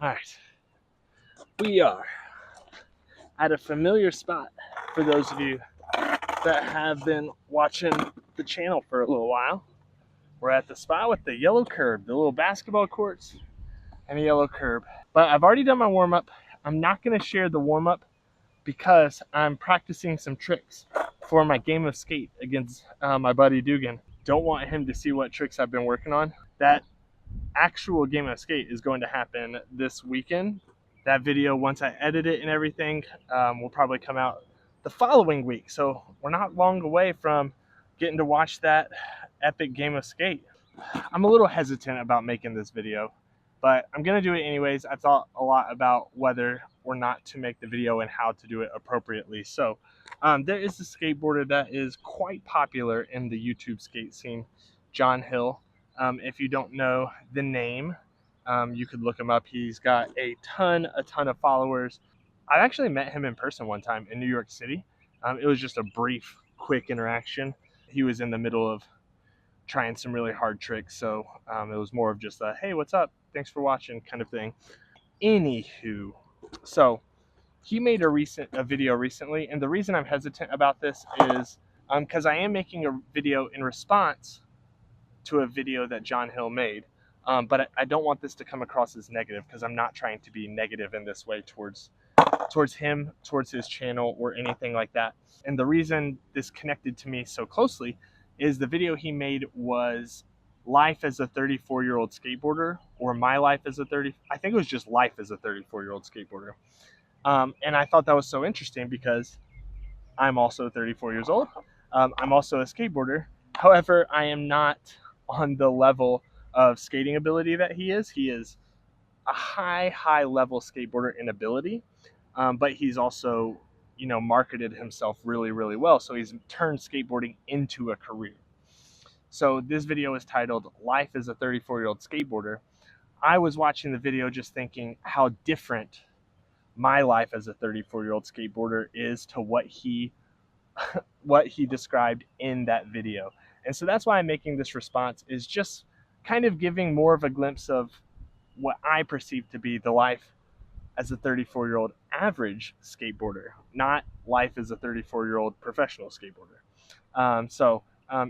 All right, we are at a familiar spot for those of you that have been watching the channel for a little while. We're at the spot with the yellow curb, the little basketball courts and a yellow curb. But I've already done my warm-up. I'm not going to share the warm-up because I'm practicing some tricks for my game of skate against my buddy Dugan. Don't want him to see what tricks I've been working on. That actual game of skate is going to happen this weekend. That video, once I edit it and everything, will probably come out the following week. So we're not long away from getting to watch that epic game of skate. I'm a little hesitant about making this video, but I'm going to do it anyways. I thought a lot about whether or not to make the video and how to do it appropriately. So there is a skateboarder that is quite popular in the YouTube skate scene, John Hill. If you don't know the name, you could look him up. He's got a ton of followers. I actually met him in person one time in New York City. It was just a brief, quick interaction. He was in the middle of trying some really hard tricks, so it was more of just a, hey, what's up? Thanks for watching kind of thing. Anywho, so he made a video recently, and the reason I'm hesitant about this is because I am making a video in response to a video that John Hill made. But I don't want this to come across as negative, because I'm not trying to be negative in this way towards him, towards his channel, or anything like that. And the reason this connected to me so closely is the video he made was life as a 34-year-old skateboarder, or my life as a I think it was just life as a 34-year-old skateboarder. And I thought that was so interesting because I'm also 34 years old. I'm also a skateboarder. However, I am not on the level of skating ability that he is. He is a high level skateboarder in ability, but he's also, marketed himself really well. So he's turned skateboarding into a career. So this video is titled Life as a 34-year-old Skateboarder. I was watching the video just thinking how different my life as a 34-year-old skateboarder is to what he described in that video. And so that's why I'm making this response, is just kind of giving more of a glimpse of what I perceive to be the life as a 34-year-old average skateboarder, not life as a 34-year-old professional skateboarder.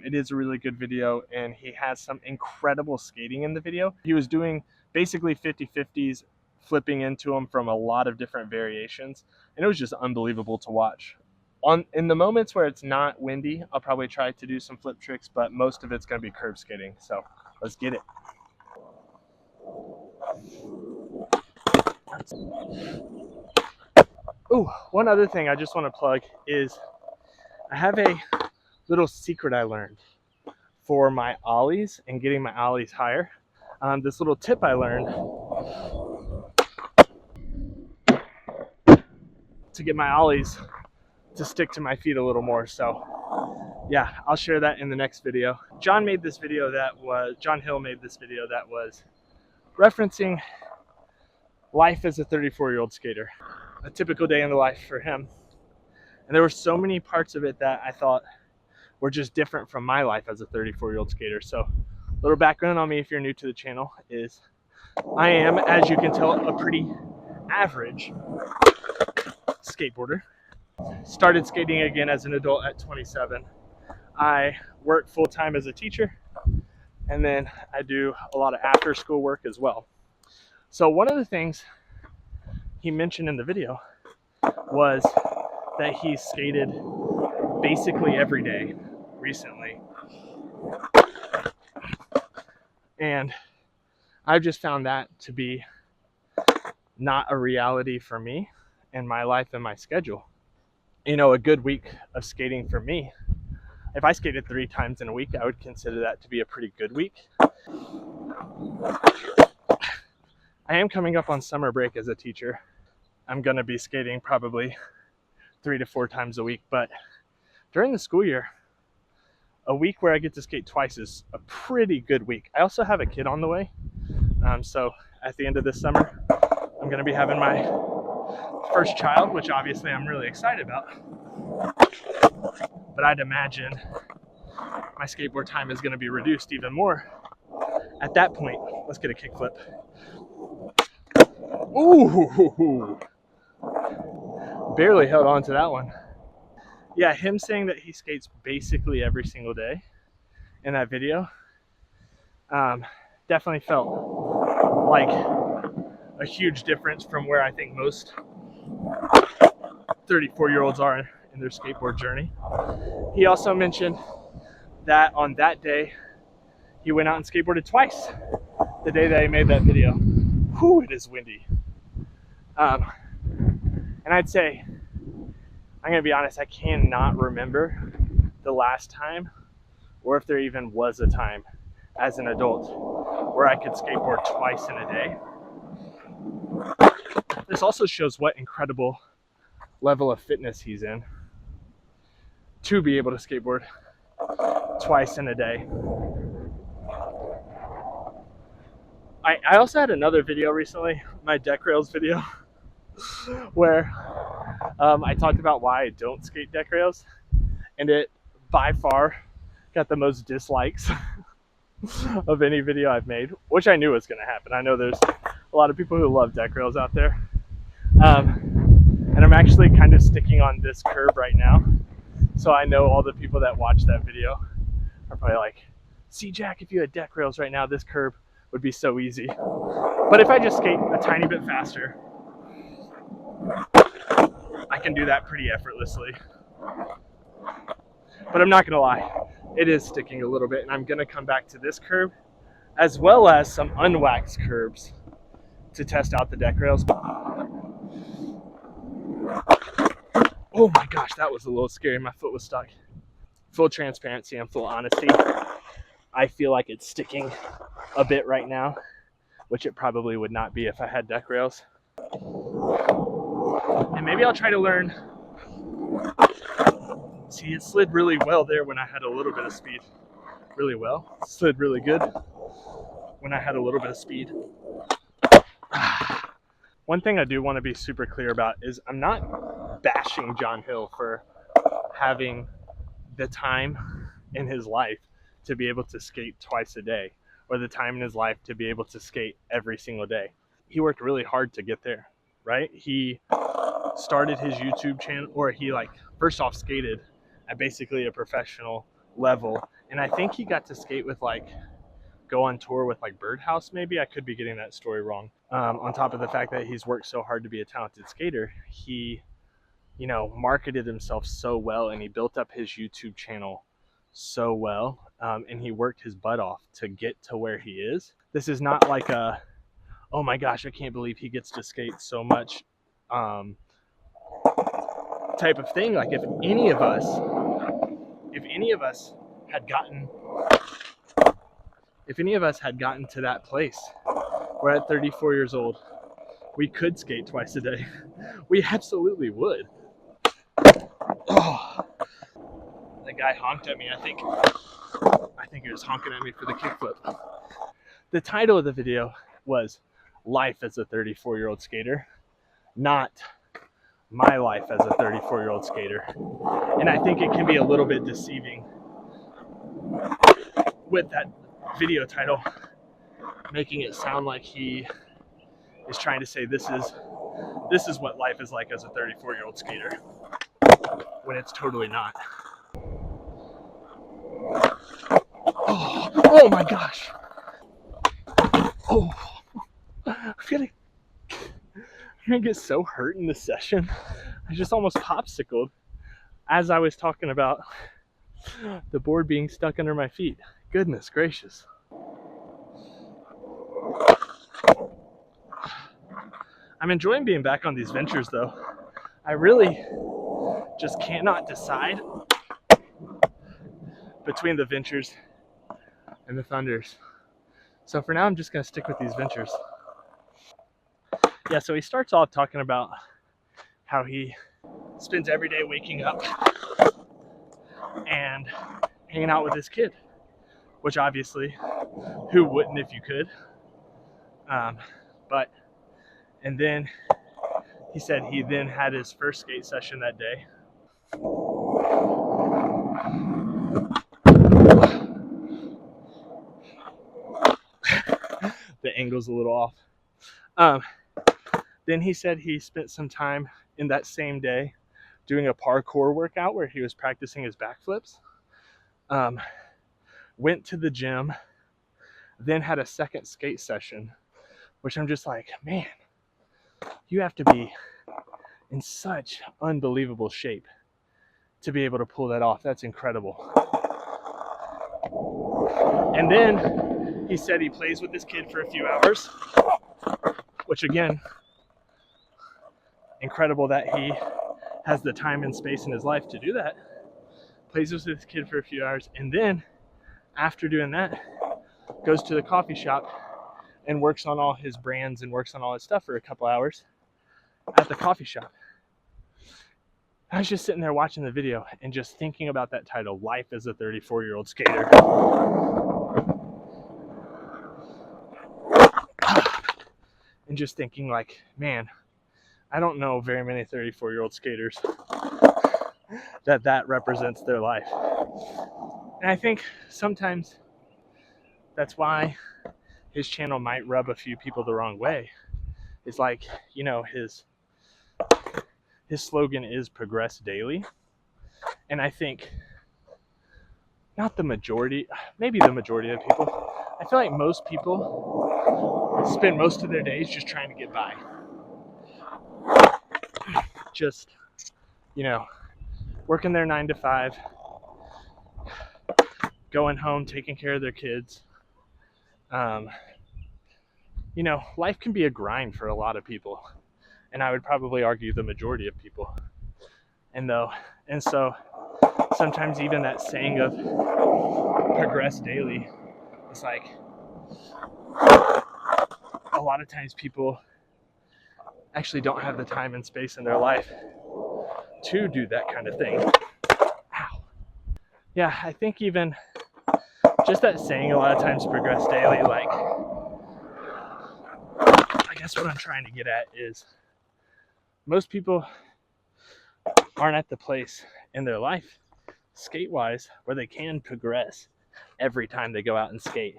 It is a really good video, and he has some incredible skating in the video. He was doing basically 50-50s, flipping into them from a lot of different variations, and it was just unbelievable to watch. In the moments where it's not windy, I'll probably try to do some flip tricks, but most of it's going to be curb skating. So let's get it. Oh, one other thing I just want to plug is I have a little secret I learned for my ollies and getting my ollies higher. This little tip I learned to get my ollies to stick to my feet a little more. So yeah, I'll share that in the next video. John Hill made this video that was referencing life as a 34-year-old skater, a typical day in the life for him. And there were so many parts of it that I thought were just different from my life as a 34-year-old skater. So a little background on me, if you're new to the channel, is I am, as you can tell, a pretty average skateboarder. Started skating again as an adult at 27. I work full-time as a teacher, and then I do a lot of after-school work as well. So one of the things he mentioned in the video was that he skated basically every day recently. And I've just found that to be not a reality for me in my life and my schedule. A good week of skating for me, if I skated 3 times in a week, I would consider that to be a pretty good week. I am coming up on summer break as a teacher. I'm going to be skating probably 3 to 4 times a week, but during the school year, a week where I get to skate twice is a pretty good week. I also have a kid on the way. So at the end of this summer, I'm going to be having my first child, which obviously I'm really excited about. But I'd imagine my skateboard time is going to be reduced even more at that point. Let's get a kickflip. Ooh, barely held on to that one. Yeah, him saying that he skates basically every single day in that video definitely felt like a huge difference from where I think most 34-year-olds are in their skateboard journey. He also mentioned that on that day, he went out and skateboarded twice the day that he made that video. Whew, it is windy. And I'd say, I'm going to be honest, I cannot remember the last time, or if there even was a time as an adult where I could skateboard twice in a day. This also shows what incredible level of fitness he's in to be able to skateboard twice in a day. I also had another video recently, my deck rails video, where I talked about why I don't skate deck rails, and it by far got the most dislikes of any video I've made, which I knew was going to happen. I know there's a lot of people who love deck rails out there. And I'm actually kind of sticking on this curb right now. So I know all the people that watch that video are probably like, see, Jack, if you had deck rails right now, this curb would be so easy. But if I just skate a tiny bit faster, I can do that pretty effortlessly. But I'm not going to lie, it is sticking a little bit, and I'm going to come back to this curb as well as some unwaxed curbs to test out the deck rails. Oh my gosh, that was a little scary. My foot was stuck. Full transparency and full honesty, I feel like it's sticking a bit right now, which it probably would not be if I had deck rails. And maybe I'll try to learn. See, it slid really well there when I had a little bit of speed. Really well. It slid really good when I had a little bit of speed. One thing I do want to be super clear about is I'm not bashing John Hill for having the time in his life to be able to skate twice a day, or the time in his life to be able to skate every single day. He worked really hard to get there, right? He started his YouTube channel, or he first off skated at basically a professional level, and I think he got to skate with go on tour with Birdhouse, maybe. I could be getting that story wrong. On top of the fact that he's worked so hard to be a talented skater, he marketed himself so well, and he built up his YouTube channel so well, and he worked his butt off to get to where he is. This is not like a, oh my gosh, I can't believe he gets to skate so much type of thing. Like if any of us had gotten to that place, we're at 34 years old, we could skate twice a day. We absolutely would. Oh, that guy honked at me. I think he was honking at me for the kickflip. The title of the video was Life as a 34-year-old Skater, not my life as a 34-year-old skater. And I think it can be a little bit deceiving with that video title, making it sound like he is trying to say this is what life is like as a 34-year-old skater, when it's totally not. Oh my gosh. Oh, I'm gonna get so hurt in this session. I just almost popsicled as I was talking about the board being stuck under my feet. Goodness gracious. I'm enjoying being back on these ventures though. I really just cannot decide between the ventures and the thunders. So for now, I'm just gonna stick with these ventures. Yeah, so he starts off talking about how he spends every day waking up and hanging out with his kid, which obviously, who wouldn't if you could? And then he said he then had his first skate session that day. The angle's a little off. Then he said he spent some time in that same day doing a parkour workout where he was practicing his backflips. Went to the gym, then had a second skate session, which I'm just like, man, you have to be in such unbelievable shape to be able to pull that off. That's incredible. And then he said he plays with this kid for a few hours, which again, incredible that he has the time and space in his life to do that. Plays with this kid for a few hours, and then after doing that, goes to the coffee shop and works on all his brands and works on all his stuff for a couple hours at the coffee shop. I was just sitting there watching the video and just thinking about that title, Life as a 34-year-old Skater. And just thinking like, man, I don't know very many 34-year-old skaters that represents their life. And I think sometimes that's why his channel might rub a few people the wrong way. It's like, you know, his slogan is progress daily. And I think not the majority, maybe the majority of people, I feel like most people spend most of their days just trying to get by. Just, you know, working their 9 to 5, going home, taking care of their kids. You know, life can be a grind for a lot of people. And I would probably argue the majority of people. And so sometimes even that saying of progress daily, it's like a lot of times people actually don't have the time and space in their life to do that kind of thing. Ow. Yeah, I think even just that saying a lot of times progress daily, like, I guess what I'm trying to get at is most people aren't at the place in their life, skate-wise, where they can progress every time they go out and skate.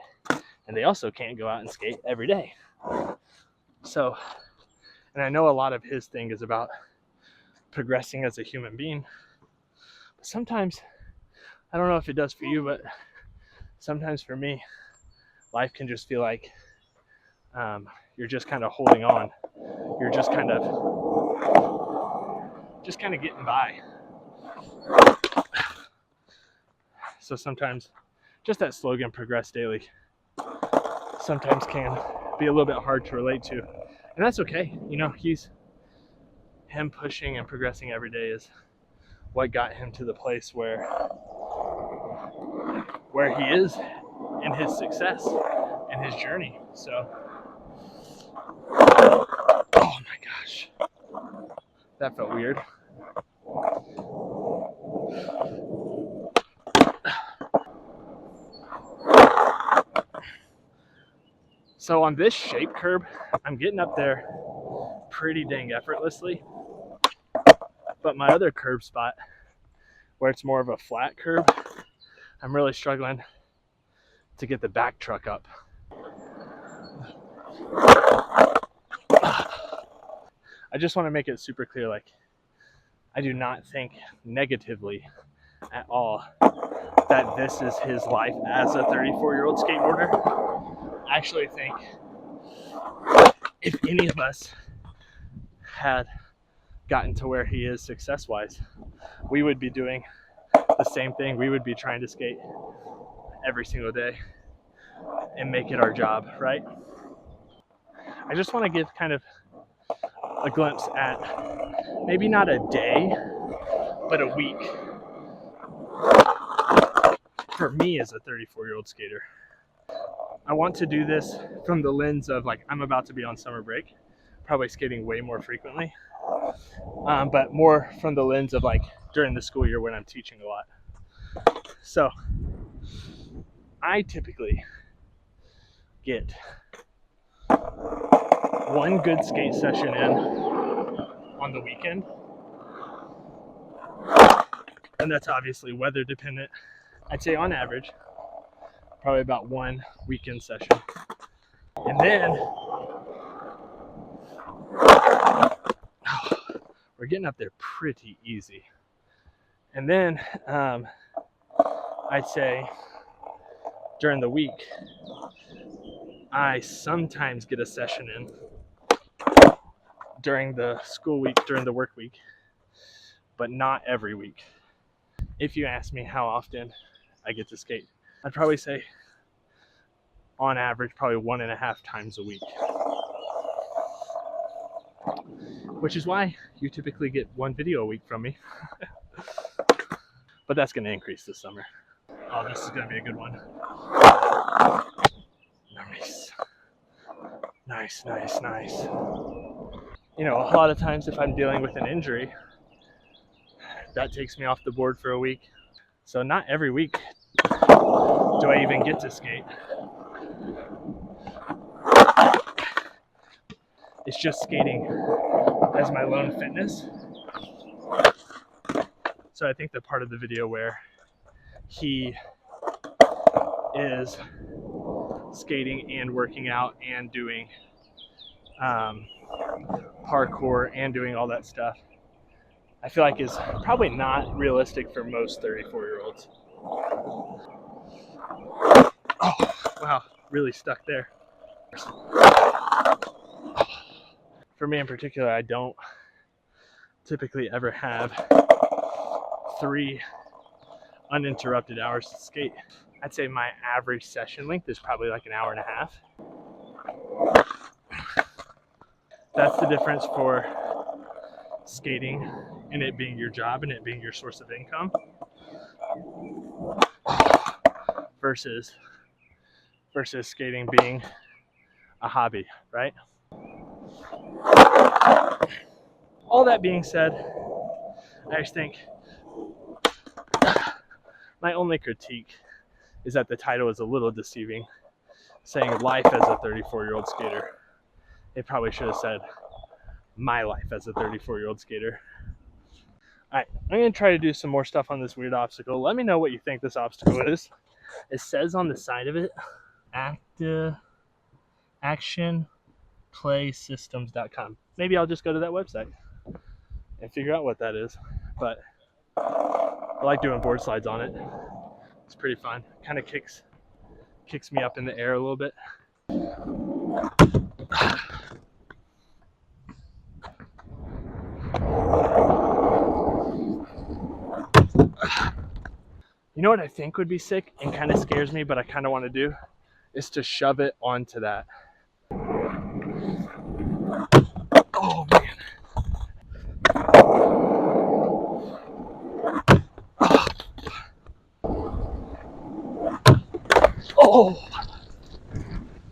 And they also can't go out and skate every day. So, and I know a lot of his thing is about progressing as a human being. But sometimes, I don't know if it does for you, but sometimes for me, life can just feel like you're just kind of holding on. You're just kind of getting by. So sometimes just that slogan, progress daily, sometimes can be a little bit hard to relate to. And that's okay. You know, him pushing and progressing every day is what got him to the place where he is in his success and his journey. So, oh my gosh, that felt weird. So on this shape curb, I'm getting up there pretty dang effortlessly. But my other curb spot, where it's more of a flat curb, I'm really struggling to get the back truck up. I just want to make it super clear, like, I do not think negatively at all that this is his life as a 34-year-old skateboarder. I actually think if any of us had gotten to where he is success-wise, we would be doing the same thing. We would be trying to skate every single day and make it our job, right? I just want to give kind of a glimpse at maybe not a day, but a week for me as a 34-year-old skater. I want to do this from the lens of, like, I'm about to be on summer break, probably skating way more frequently, but more from the lens of, like, during the school year when I'm teaching a lot. So I typically get one good skate session in on the weekend, and that's obviously weather dependent. I'd say on average probably about one weekend session, and then we're getting up there pretty easy. And then I'd say during the week, I sometimes get a session in during the school week, during the work week, but not every week. If you ask me how often I get to skate, I'd probably say on average, probably 1.5 times a week. Which is why you typically get 1 video a week from me. But that's going to increase this summer. Oh, this is going to be a good one. Nice. Nice, nice, nice. You know, a lot of times if I'm dealing with an injury, that takes me off the board for a week. So not every week do I even get to skate. It's just skating as my lone fitness. So I think the part of the video where he is skating and working out and doing parkour and doing all that stuff, I feel like is probably not realistic for most 34-year-olds. Oh, wow, really stuck there. For me in particular, I don't typically ever have 3 uninterrupted hours to skate. I'd say my average session length is probably like 1.5 hours. That's the difference for skating and it being your job and it being your source of income versus skating being a hobby, right? All that being said, I just think my only critique is that the title is a little deceiving, saying life as a 34-year-old skater. It probably should have said my life as a 34-year-old skater. All right, I'm going to try to do some more stuff on this weird obstacle. Let me know what you think this obstacle is. It says on the side of it, actionplaysystems.com. Maybe I'll just go to that website and figure out what that is. But I like doing board slides on it. It's pretty fun. Kind of kicks me up in the air a little bit. You know what I think would be sick and kind of scares me, but I kind of want to do, is to shove it onto that. Oh, man. Oh,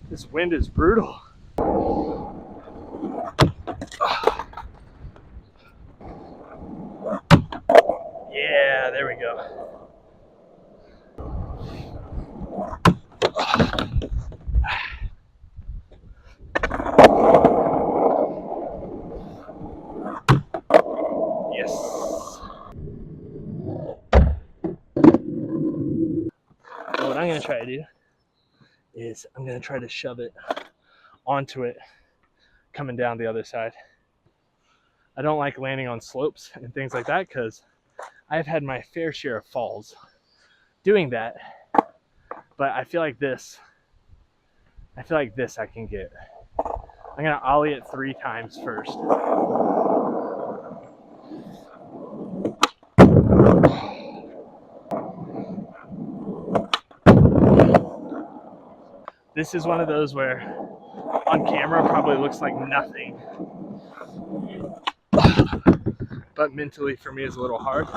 this wind is brutal. Yeah, there we go. Yes. So what I'm going to try to do is I'm going to try to shove it onto it coming down the other side. I don't like landing on slopes and things like that because I've had my fair share of falls doing that, but I feel like this I can get. I'm gonna ollie it 3 times first. This is one of those where on camera probably looks like nothing, but mentally for me is a little hard.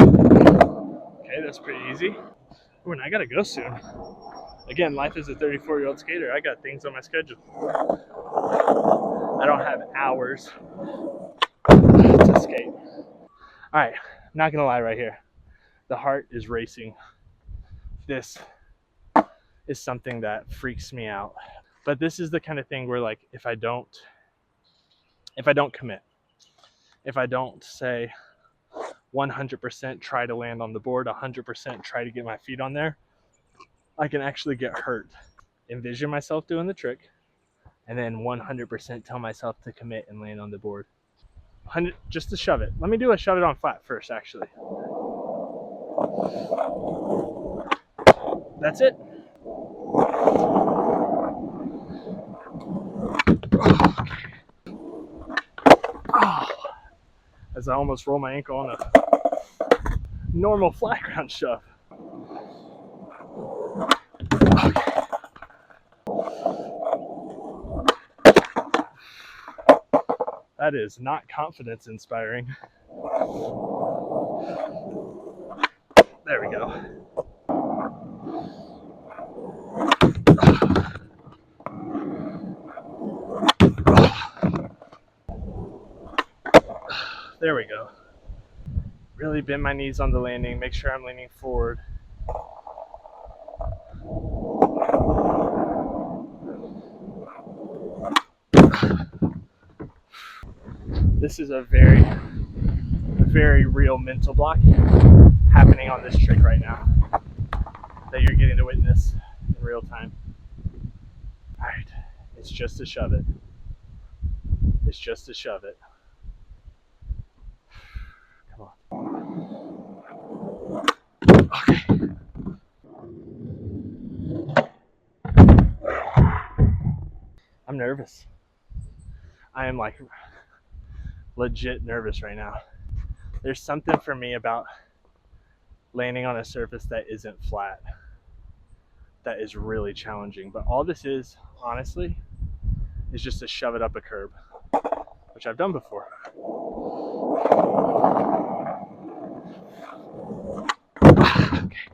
Okay, that's pretty easy. Ooh, and I gotta go soon. Again, life as a 34-year-old skater, I got things on my schedule. I don't have hours to skate. All right, not gonna lie right here. The heart is racing. This is something that freaks me out. But this is the kind of thing where, like, if I don't commit, if I don't say 100% try to land on the board, 100% try to get my feet on there, I can actually get hurt. Envision myself doing the trick, and then 100% tell myself to commit and land on the board. Just to shove it. Let me do a shove it on flat first, actually. That's it. Oh, as I almost roll my ankle on a normal flat ground shove. Okay. That is not confidence inspiring. There we go. There we go. Really bend my knees on the landing. Make sure I'm leaning forward. This is a very real mental block happening on this trick right now that you're getting to witness in real time. All right, it's just to shove it. It's just to shove it. Come on. Okay. I'm nervous. I am like legit nervous right now. There's something for me about landing on a surface that isn't flat that is really challenging. But all this is, honestly, is just to shove it up a curb, which I've done before. Okay.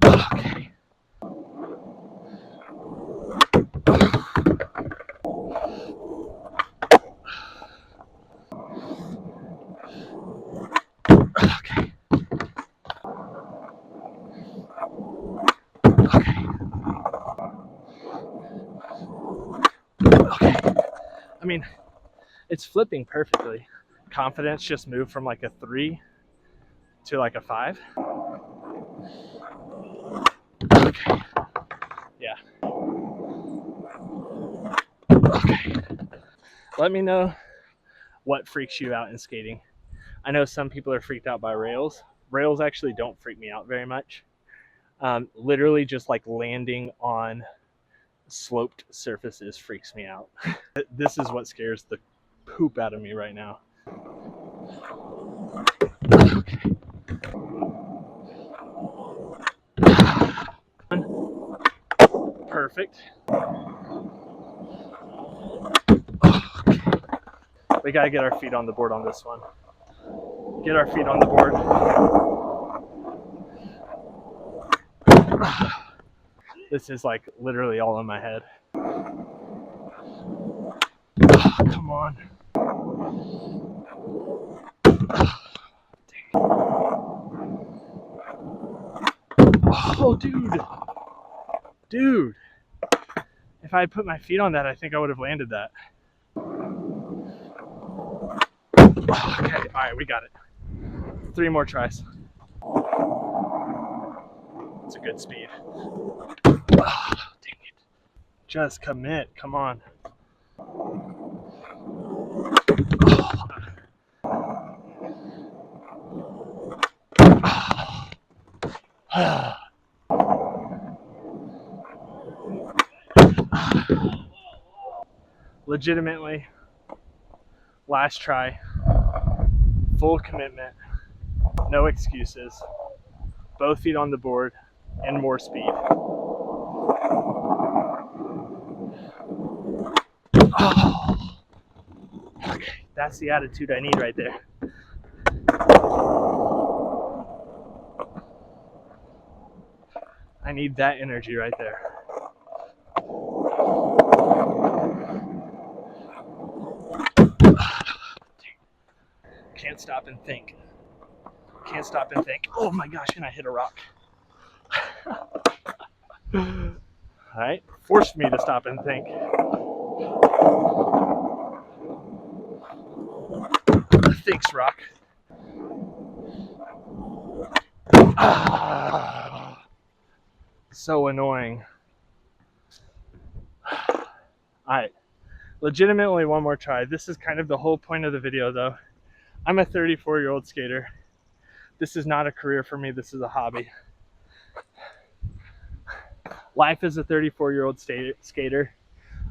Okay. Okay. Okay. I mean, it's flipping perfectly. Confidence just moved from like a 3 to like a 5. Okay. Yeah. Okay. Let me know what freaks you out in skating. I know some people are freaked out by rails. Rails actually don't freak me out very much. Literally just like landing on sloped surfaces freaks me out. This is what scares the poop out of me right now. Okay. Perfect. Okay. We gotta get our feet on the board on this one. Get our feet on the board. This is like literally all in my head. Come on. Oh, dude. Dude. If I had put my feet on that, I think I would have landed that. Okay, all right, we got it. 3 more tries. It's a good speed. Dang it. Just commit, come on. Legitimately, last try, full commitment, no excuses, both feet on the board, and more speed. Oh. Okay, that's the attitude I need right there. I need that energy right there. Can't stop and think. Can't stop and think. Oh my gosh, and I hit a rock. All right, forced me to stop and think. Thanks, rock. So annoying. All right, legitimately one more try. This is kind of the whole point of the video though. I'm a 34-year-old skater. This is not a career for me, this is a hobby. Life as a 34-year-old skater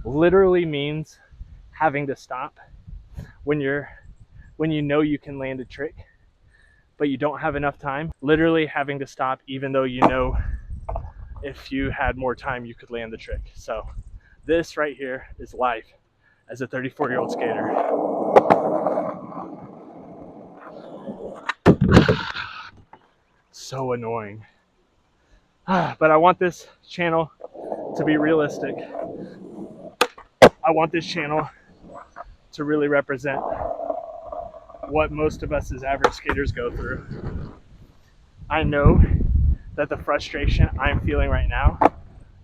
literally means having to stop when you know you can land a trick, but you don't have enough time. Literally having to stop even though you know if you had more time you could land the trick. So this right here is life as a 34-year-old skater. So annoying. But I want this channel to be realistic. I want this channel to really represent what most of us as average skaters go through. I know that the frustration I'm feeling right now,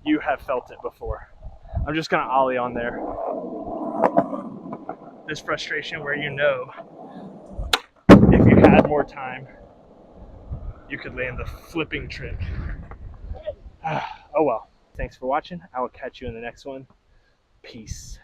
you have felt it before. I'm just gonna ollie on there. This frustration where you know if you had more time, you could land the flipping trick. Oh well. Thanks for watching. I will catch you in the next one. Peace.